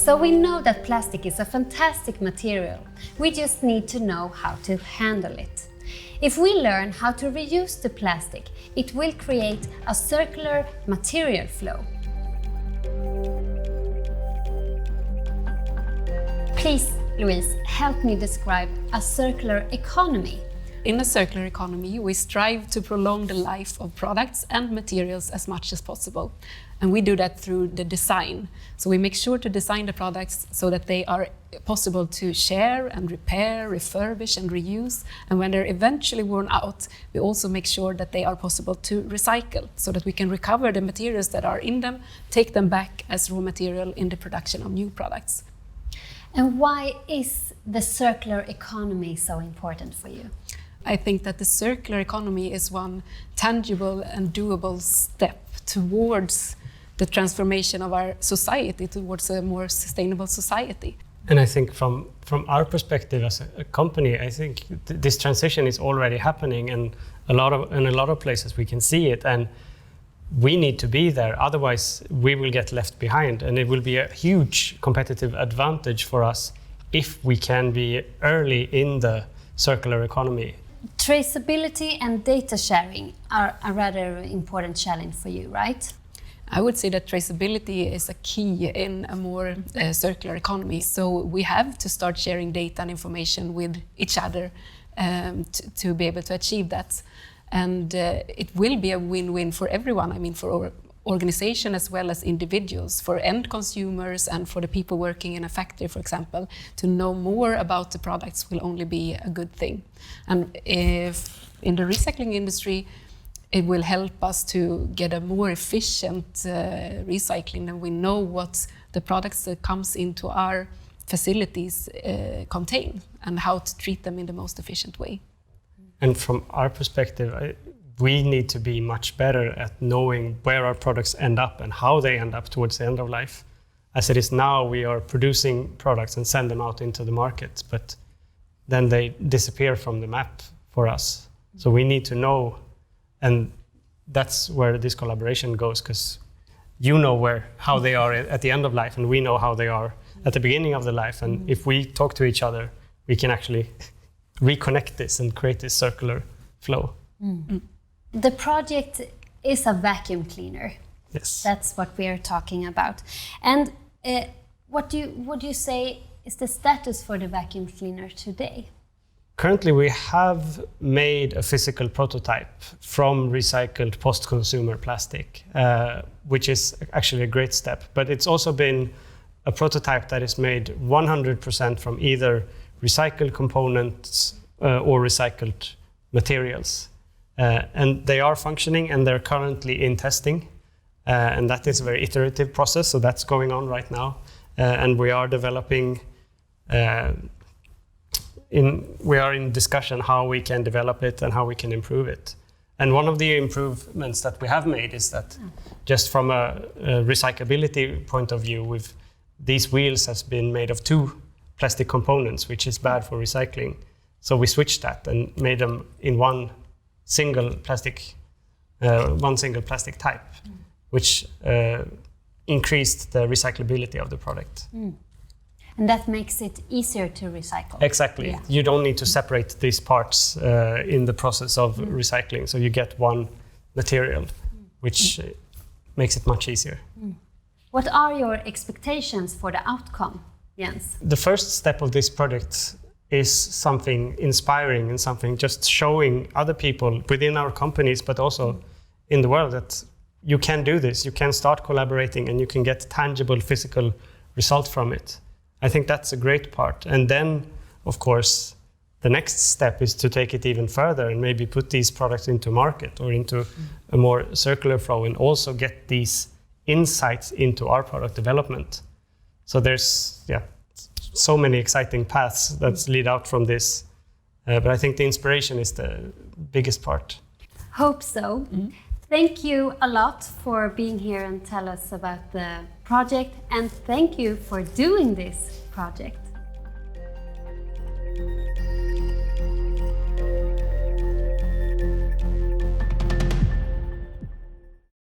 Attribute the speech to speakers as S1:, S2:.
S1: So we know that plastic is a fantastic material. We just need to know how to handle it. If we learn how to reuse the plastic, it will create a circular material flow. Please, Louise, help me describe a circular economy.
S2: In a circular economy, we strive to prolong the life of products and materials as much as possible. And we do that through the design. So we make sure to design the products so that they are possible to share and repair, refurbish and reuse. And when they're eventually worn out, we also make sure that they are possible to recycle so that we can recover the materials that are in them, take them back as raw material in the production of new products.
S1: And why is the circular economy so important for you?
S2: I think that the circular economy is one tangible and doable step towards the transformation of our society, towards a more sustainable society.
S3: And I think from our perspective as a company, I think this transition is already happening, and in a lot of places we can see it, and we need to be there, otherwise we will get left behind, and it will be a huge competitive advantage for us if we can be early in the circular economy.
S1: Traceability and data sharing are a rather important challenge for you, right?
S2: I would say that traceability is a key in a more circular economy. So we have to start sharing data and information with each other to be able to achieve that. And it will be a win-win for everyone. I mean, for organization as well as individuals, for end consumers and for the people working in a factory, for example. To know more about the products will only be a good thing. And if in the recycling industry, it will help us to get a more efficient recycling, and we know what the products that comes into our facilities contain and how to treat them in the most efficient way.
S3: And from our perspective, we need to be much better at knowing where our products end up and how they end up towards the end of life. As it is now, we are producing products and send them out into the market, but then they disappear from the map for us. So we need to know, and that's where this collaboration goes, because you know how they are at the end of life, and we know how they are at the beginning of the life. And if we talk to each other, we can actually reconnect this and create this circular flow.
S1: The project is a vacuum cleaner.
S3: Yes.
S1: That's what we are talking about. And what would you say is the status for the vacuum cleaner today?
S3: Currently, we have made a physical prototype from recycled post-consumer plastic, which is actually a great step. But it's also been a prototype that is made 100% from either recycled components or recycled materials. And they are functioning, and they're currently in testing. And that is a very iterative process, so that's going on right now. And we are developing, we are in discussion how we can develop it and how we can improve it. And one of the improvements that we have made is that just from a recyclability point of view, these wheels has been made of 2 plastic components, which is bad for recycling. So we switched that and made them in one single plastic type, which increased the recyclability of the product.
S1: And that makes it easier to recycle.
S3: Exactly. Yeah. You don't need to separate these parts in the process of recycling, so you get one material, which makes it much easier.
S1: What are your expectations for the outcome, Jens?
S3: The first step of this project is something inspiring and something just showing other people within our companies, but also in the world, that you can do this, you can start collaborating, and you can get tangible physical result from it. I think that's a great part. And then, of course, the next step is to take it even further and maybe put these products into market or into a more circular flow, and also get these insights into our product development. So there's so many exciting paths that lead out from this. But I think the inspiration is the biggest part.
S1: Hope so. Thank you a lot for being here and tell us about the project, and thank you for doing this project.